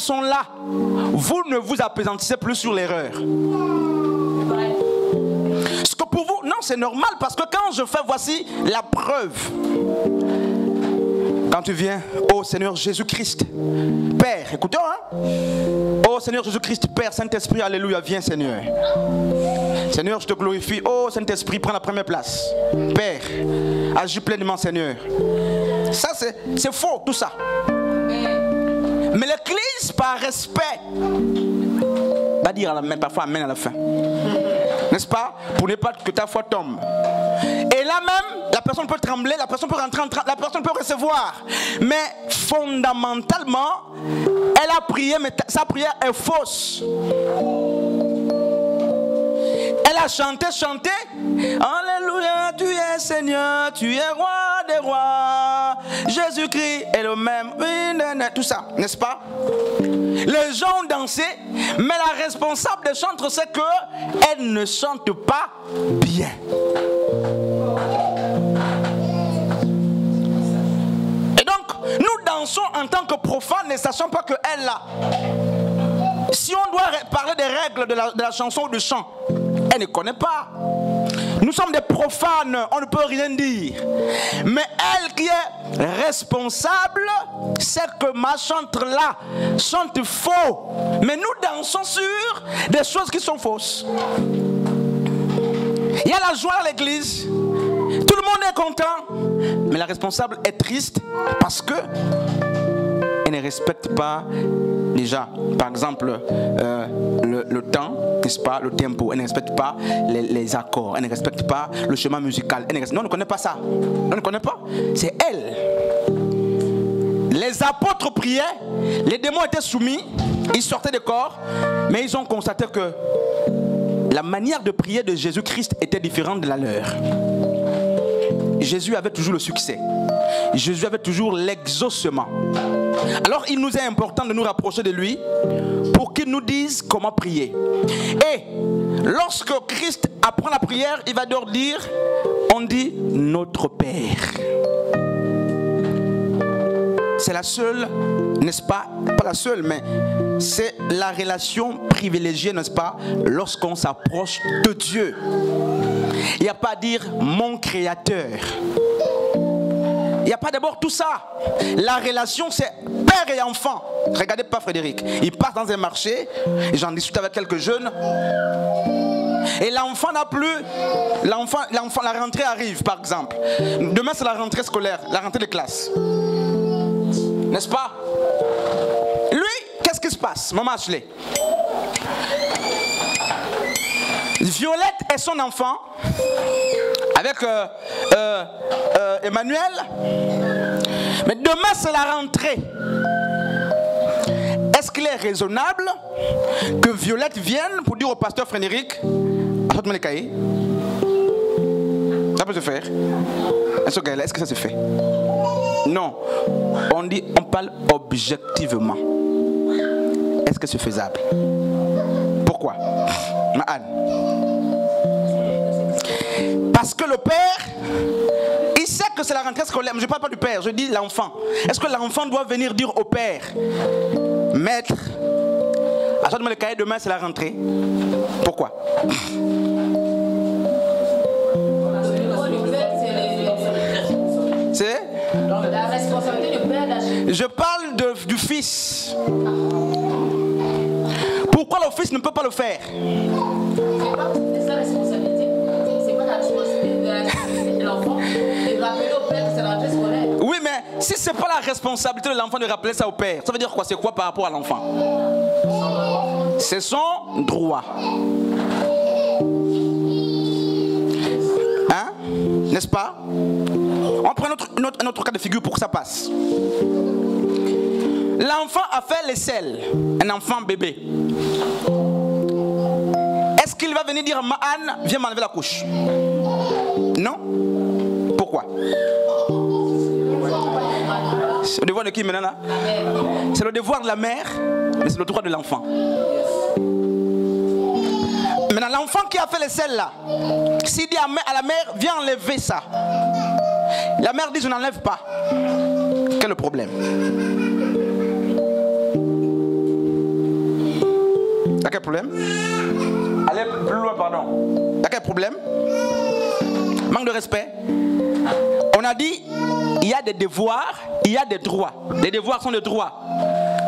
chansons-là, vous ne vous appesantissez plus sur l'erreur. Ce que pour vous, non, c'est normal parce que quand je fais, voici la preuve. Quand tu viens, oh Seigneur Jésus-Christ, Père, écoutez, hein? Oh Seigneur Jésus-Christ, Père, Saint-Esprit, alléluia, viens Seigneur. Seigneur, je te glorifie. Oh Saint-Esprit, prends la première place. Père, agis pleinement Seigneur. Ça c'est faux, tout ça. Mais l'Église, par respect, va dire parfois Amen à la fin. N'est-ce pas? Pour ne pas que ta foi tombe. Et là même, la personne peut trembler, la personne peut rentrer, la personne peut recevoir. Mais fondamentalement, elle a prié, mais sa prière est fausse. Elle a chanté. Alléluia, tu es Seigneur, tu es roi des rois. Jésus-Christ est le même. Tout ça, n'est-ce pas? Les gens ont dansé, mais la responsable des chantres, c'est qu'elle ne chante pas bien. Et donc, nous dansons en tant que profanes, ne sachant pas qu'elle là. Si on doit parler des règles de la chanson ou du chant, elle ne connaît pas. Nous sommes des profanes, on ne peut rien dire. Mais elle qui est responsable, c'est que ma chantre-là chante faux. Mais nous dansons sur des choses qui sont fausses. Il y a la joie à l'église. Tout le monde est content. Mais la responsable est triste parce que elle ne respecte pas déjà, par exemple, le temps, n'est-ce pas, le tempo. Elle ne respecte pas les accords. Elle ne respecte pas le chemin musical. Non, on ne connaît pas ça. On ne connaît pas. C'est elle. Les apôtres priaient, les démons étaient soumis, ils sortaient des corps, mais ils ont constaté que la manière de prier de Jésus-Christ était différente de la leur. Jésus avait toujours le succès. Jésus avait toujours l'exaucement. Alors il nous est important de nous rapprocher de lui pour qu'il nous dise comment prier. Et lorsque Christ apprend la prière, il va leur dire, on dit notre Père. C'est la seule, n'est-ce pas? Pas la seule, mais c'est la relation privilégiée, n'est-ce pas? Lorsqu'on s'approche de Dieu. Il n'y a pas à dire mon créateur. Il n'y a pas d'abord tout ça. La relation, c'est père et enfant. Regardez pas Frédéric. Il passe dans un marché, et j'en discute avec quelques jeunes. Et l'enfant n'a plus. La rentrée arrive, par exemple. Demain, c'est la rentrée scolaire, la rentrée de classe. N'est-ce pas? Lui, qu'est-ce qui se passe, Maman Ashley? Violette et son enfant, avec Emmanuel. Mais demain, c'est la rentrée. Est-ce qu'il est raisonnable que Violette vienne pour dire au pasteur Frédéric, achète-moi les cahiers? Ça peut se faire? Est-ce que ça se fait? Non. On parle objectivement. Est-ce que c'est faisable? Pourquoi? Anne. Parce que le père, il sait que c'est la rentrée scolaire. Mais je ne parle pas du père, je dis l'enfant. Est-ce que l'enfant doit venir dire au père, maître, achète-moi le cahier, demain c'est la rentrée? Pourquoi? C'est la responsabilité du père d'agir. Je parle du fils. Pourquoi le fils ne peut pas le faire? C'est sa responsabilité. C'est pas la responsabilité de l'enfant de rappeler au père que c'est la rentrée scolaire. Oui, mais si c'est pas la responsabilité de l'enfant de rappeler ça au père, ça veut dire quoi? C'est quoi par rapport à l'enfant? C'est son droit. Hein? N'est-ce pas? On prend un autre cas de figure pour que ça passe. L'enfant a fait l'aisselle, un enfant bébé. Est-ce qu'il va venir dire à Anne, viens m'enlever la couche? Non. Pourquoi? C'est le devoir de qui maintenant là? C'est le devoir de la mère, mais c'est le droit de l'enfant. Maintenant, l'enfant qui a fait l'aisselle là, s'il dit à la mère, viens enlever ça. La mère dit, je n'enlève pas. Quel est le problème? problème? Allez plus loin, pardon. Il y a quel problème? Manque de respect. On a dit, il y a des devoirs, il y a des droits. Les devoirs sont des droits.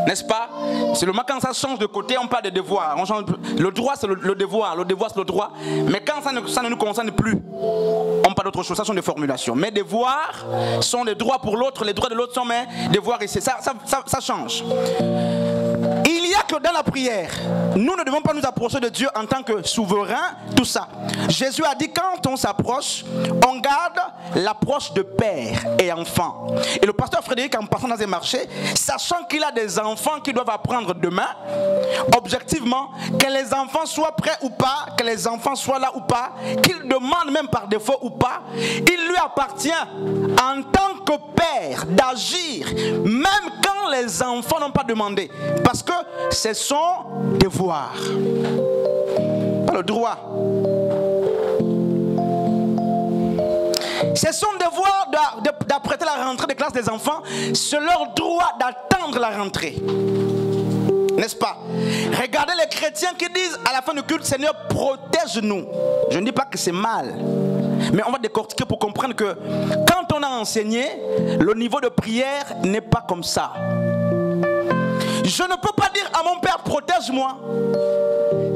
N'est-ce pas? C'est le moment quand ça change de côté, on parle de devoirs. On change, le droit, c'est le devoir. Le devoir, c'est le droit. Mais quand ça ne nous concerne plus, on parle d'autre chose. Ça sont des formulations. Mes devoirs sont des droits pour l'autre. Les droits de l'autre sont mes devoirs ici. Ça change. Il y a que dans la prière, nous ne devons pas nous approcher de Dieu en tant que souverain, tout ça. Jésus a dit, quand on s'approche, on garde l'approche de père et enfant. Et le pasteur Frédéric, en passant dans un marché, sachant qu'il a des enfants qui doivent apprendre demain, objectivement, que les enfants soient prêts ou pas, que les enfants soient là ou pas, qu'ils demandent même par défaut ou pas, il lui appartient en tant que père d'agir, même quand les enfants n'ont pas demandé. Parce que c'est son devoir, pas le droit. C'est son devoir d'apprêter la rentrée des classes des enfants. C'est leur droit d'attendre la rentrée. N'est-ce pas? Regardez les chrétiens qui disent à la fin du culte, Seigneur, protège-nous. Je ne dis pas que c'est mal, mais on va décortiquer pour comprendre que quand on a enseigné, le niveau de prière n'est pas comme ça. Je ne peux pas dire à mon père, protège-moi.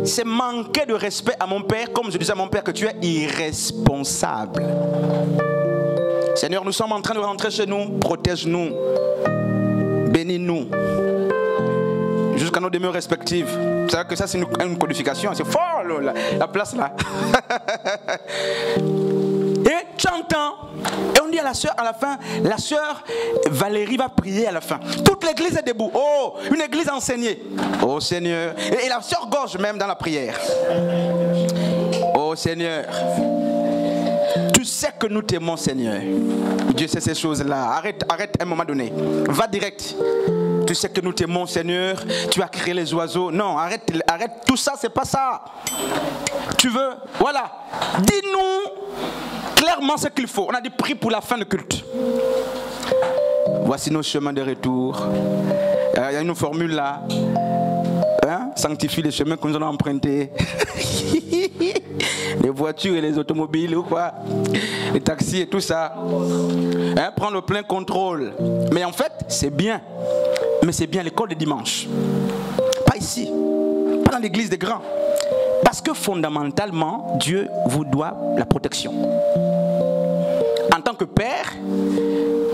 C'est manquer de respect à mon père, comme je disais à mon père que tu es irresponsable. Seigneur, nous sommes en train de rentrer chez nous, protège-nous, bénis-nous, jusqu'à nos demeures respectives. C'est vrai que ça c'est une codification, c'est fort la place là. Et tu entends, et on dit à la sœur, à la fin, la sœur Valérie va prier à la fin. Toute l'église est debout. Oh, une église enseignée. Oh Seigneur. Et la sœur gorge même dans la prière. Oh Seigneur. Tu sais que nous t'aimons, Seigneur. Dieu sait ces choses-là. Arrête à un moment donné. Va direct. Tu sais que nous t'aimons, Seigneur. Tu as créé les oiseaux. Non, arrête tout ça, c'est pas ça. Tu veux, voilà. Dis-nous clairement ce qu'il faut. On a dit prie pour la fin de culte. Voici nos chemins de retour. Il y a une formule là. Hein? Sanctifie les chemins que nous allons emprunter. Les voitures et les automobiles ou quoi, les taxis et tout ça. Hein? Prends le plein contrôle. Mais en fait, c'est bien. Mais c'est bien l'école de dimanche. Pas ici. Pas dans l'église des grands. Parce que fondamentalement, Dieu vous doit la protection. En tant que père,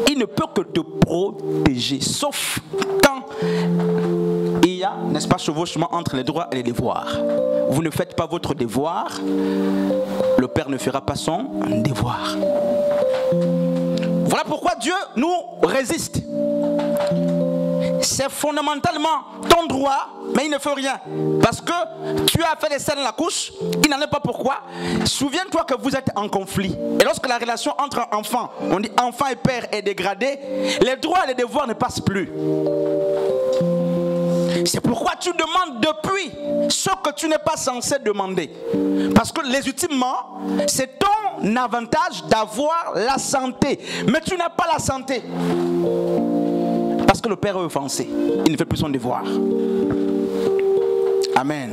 il ne peut que te protéger. Sauf quand il y a, n'est-ce pas, chevauchement entre les droits et les devoirs. Vous ne faites pas votre devoir, le père ne fera pas son devoir. Voilà pourquoi Dieu nous résiste. C'est fondamentalement ton droit, mais il ne fait rien. Parce que tu as fait des scènes dans la couche, il n'en est pas pourquoi. Souviens-toi que vous êtes en conflit. Et lorsque la relation entre enfants, on dit enfant et père, est dégradée, les droits et les devoirs ne passent plus. C'est pourquoi tu demandes depuis ce que tu n'es pas censé demander. Parce que légitimement, c'est ton avantage d'avoir la santé. Mais tu n'as pas la santé. Parce que le Père est offensé. Il ne fait plus son devoir. Amen.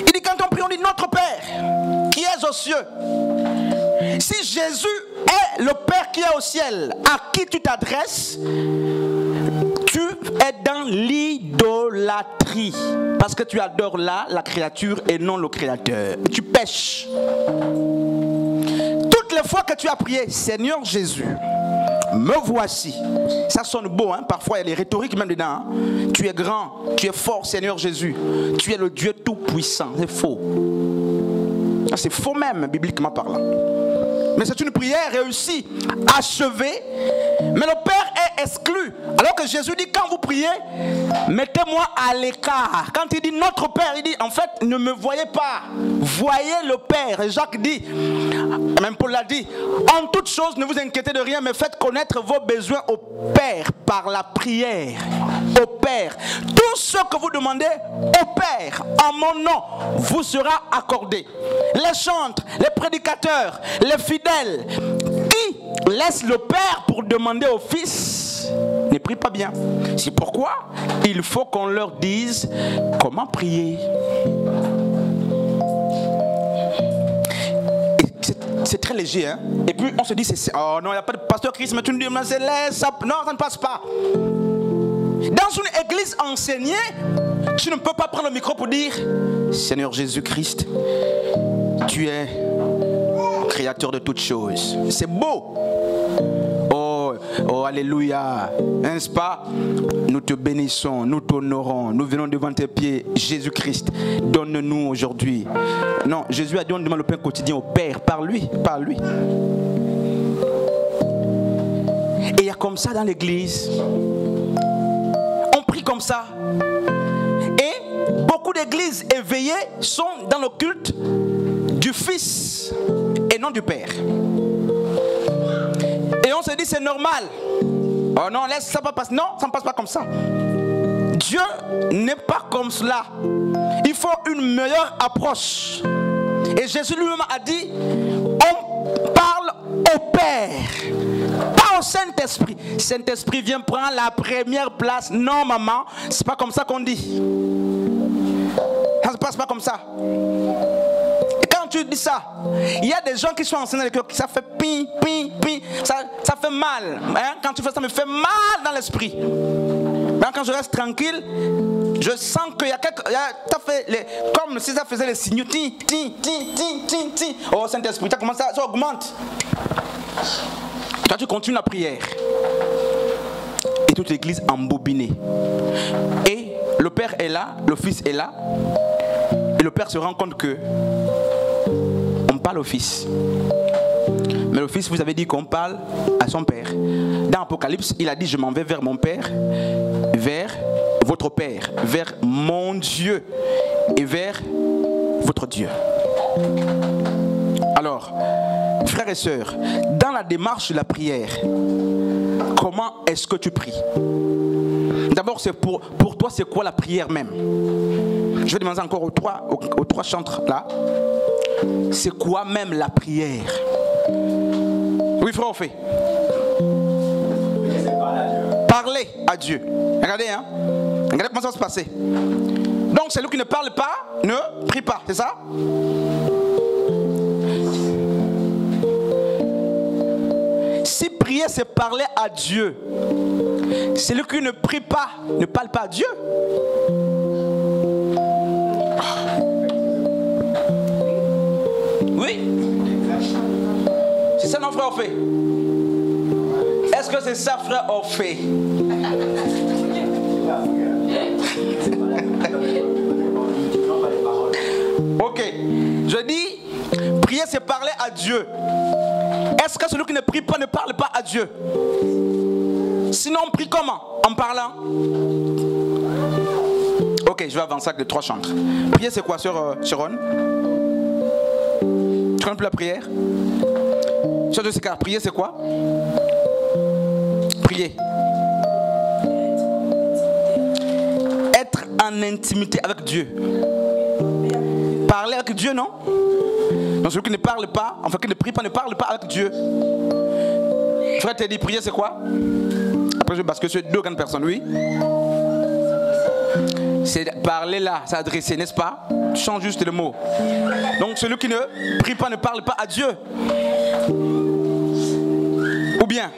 Il dit quand on prie, on dit notre Père qui est aux cieux. Si Jésus est le Père qui est au ciel, à qui tu t'adresses, tu es dans l'idolâtrie. Parce que tu adores là la créature et non le Créateur. Et tu pèches. Toutes les fois que tu as prié, Seigneur Jésus, me voici. Ça sonne beau, hein? Parfois il y a des rhétoriques même dedans. Hein? Tu es grand, tu es fort, Seigneur Jésus. Tu es le Dieu tout-puissant. C'est faux. C'est faux même, bibliquement parlant. Mais c'est une prière réussie, achevée. Mais le Père est exclu. Alors que Jésus dit, quand vous priez, mettez-moi à l'écart. Quand il dit notre Père, il dit, en fait, ne me voyez pas. Voyez le Père. Et Jacques dit, même Paul l'a dit, en toute chose, ne vous inquiétez de rien, mais faites connaître vos besoins au Père par la prière. Au Père. Tout ce que vous demandez au Père, en mon nom, vous sera accordé. Les chantres, les prédicateurs, les fidèles, qui laisse le Père pour demander au Fils ne prie pas bien. C'est pourquoi il faut qu'on leur dise comment prier. C'est très léger, hein? Et puis on se dit, oh non, il n'y a pas de pasteur Christ, mais tu nous dis, non, ça ne passe pas. Dans une église enseignée, tu ne peux pas prendre le micro pour dire, Seigneur Jésus-Christ, tu es créateur de toutes choses. C'est beau. Oh, alléluia. N'est-ce pas? Nous te bénissons, nous t'honorons, nous venons devant tes pieds. Jésus-Christ, donne-nous aujourd'hui. Non, Jésus a dit, on demande le pain quotidien au Père, par lui, par lui. Et il y a comme ça dans l'église. On prie comme ça. Et beaucoup d'églises éveillées sont dans le culte du Fils et non du Père. Et on se dit c'est normal. Oh non, laisse ça pas passer. Non, ça ne passe pas comme ça. Dieu n'est pas comme cela. Il faut une meilleure approche. Et Jésus lui-même a dit, on parle au Père, pas au Saint-Esprit. Saint-Esprit vient prendre la première place. Non maman, c'est pas comme ça qu'on dit. Ça ne se passe pas comme ça. Tu dis ça, il y a des gens qui sont enseignés avec eux, ça fait ping, ping, ping, ça fait mal. Hein? Quand tu fais ça, me fait mal dans l'esprit. Quand je reste tranquille, je sens qu'il y a quelque comme si ça faisait les signaux. Ti, ti, ti, ti, ti, ti. Oh Saint-Esprit, ça commence ça augmente. Quand tu continues la prière, et toute l'église embobinée, et le Père est là, le Fils est là, et le Père se rend compte que on parle au Fils. Mais le Fils, vous avez dit qu'on parle à son Père. Dans Apocalypse, il a dit, je m'en vais vers mon Père, vers votre Père, vers mon Dieu et vers votre Dieu. Alors, frères et sœurs, dans la démarche de la prière, comment est-ce que tu pries? D'abord, c'est pour toi, c'est quoi la prière même? Je vais demander encore aux trois chantres là. C'est quoi même la prière? Oui, frère, on fait. Parler à Dieu. Regardez, hein. Regardez comment ça va se passer. Donc, celui qui ne parle pas, ne prie pas, c'est ça? Si prier, c'est parler à Dieu, celui qui ne prie pas, ne parle pas à Dieu. Oui. C'est ça, non, frère Orphée? Est-ce que c'est ça, frère Orphée? Ok. Je dis, prier, c'est parler à Dieu. Est-ce que celui qui ne prie pas ne parle pas à Dieu? Sinon, on prie comment? En parlant? Ok, je vais avancer avec les trois chantres. Prier, c'est quoi, sœur Sharon? Tu connais plus la prière? Sœur Jessica, prier, c'est quoi? Prier. Être en intimité avec Dieu. Parler avec Dieu, non? Donc celui qui ne parle pas, enfin qui ne prie pas, ne parle pas avec Dieu. Frère t'a dit prier c'est quoi? Après je bascule sur deux grandes personnes, oui. C'est parler là, s'adresser, n'est-ce pas? Change juste le mot. Donc celui qui ne prie pas, ne parle pas à Dieu. Ou bien